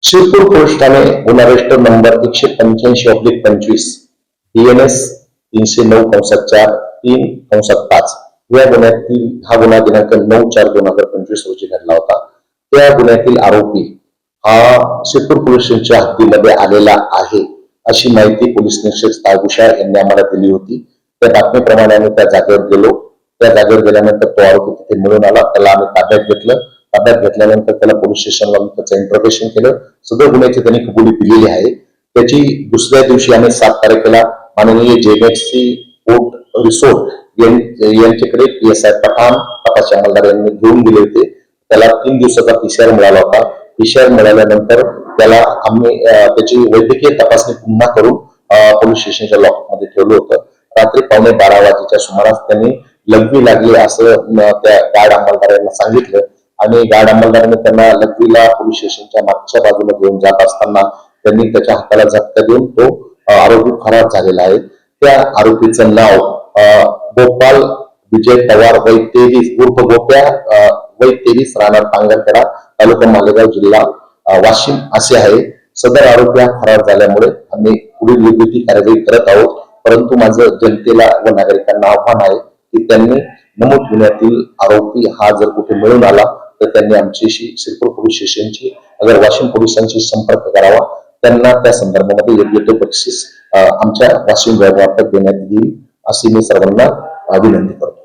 Shirpur police Thane गुन्हा register number 185/25 DNS 309/4 3/5 या गुन्ह्यातील हा गुन्हा दिनांक 9/4/2025 रोजी घडला होता। त्या गुन्ह्यातील आरोपी हा शिरपूर पोलीस स्टेशनच्या हद्दीमध्ये आलेला आहे अशी माहिती पोलीस निरीक्षक तागुशा यांनी आम्हाला दिली होती। त्या बातमीप्रमाणे आम्ही त्या जागेवर गेलो। त्या जागेवर गेल्यानंतर तो आरोपी तिथे मिळून आला। त्याला आम्ही ताब्यात घेतलं। ताब्यात घेतल्यानंतर त्याला पोलीस स्टेशनला त्याचं इंट्रोगेशन केलं। सदर गुन्ह्याची त्यांनी कबुली दिलेली आहे। त्याची दुसऱ्या दिवशी आम्ही 7 तारखेला माननीय जेएमएफसी कोर्ट रिसोर्ट यांच्याकडे PSI पठाण तपासी अंमलदार यांनी घेऊन गेले होते। त्याला 3 दिवसाचा PCR मिळाला होता। PCR मिळाल्यानंतर त्याला आम्ही त्याची वैद्यकीय तपासणी पुन्हा करून पोलीस स्टेशनच्या लॉकअपमध्ये ठेवलं होतं। रात्री 12:15 वाजेच्या सुमारास त्यांनी लघवी लागली असं त्या गार्ड अंमलदारांना सांगितलं आणि गार्ड अंमलदारांनी त्यांना लघवीला पोलीस स्टेशनच्या मागच्या बाजूला घेऊन जात असताना त्यांनी त्याच्या हाताला झटका देऊन तो आरोपी फरार झालेला आहे। त्या आरोपीचं नाव गोपाल विजय पवार वय 23 उर्फ गोप्या वय 23 राहणार पांगरखेडा तालुका मालेगाव जिल्हा वाशिम असे आहे। सदर आरोपी हा फरार झाल्यामुळे आम्ही पुढील योग्य ती कार्यवाही करत आहोत। परंतु माझं जनतेला व नागरिकांना आव्हान आहे की त्यांनी नमूद गुन्ह्यातील आरोपी हा जर कुठे मिळून आला तर त्यांनी आमच्याशी शिरपूर पोलीस स्टेशनची अगर वाशिम पोलिसांशी संपर्क करावा। त्यांना त्या संदर्भामध्ये योग्य तो बक्षीस आमच्या वाशिम विभागामार्फत देण्यात येईल अशी मी सर्वांना विनंती करतो।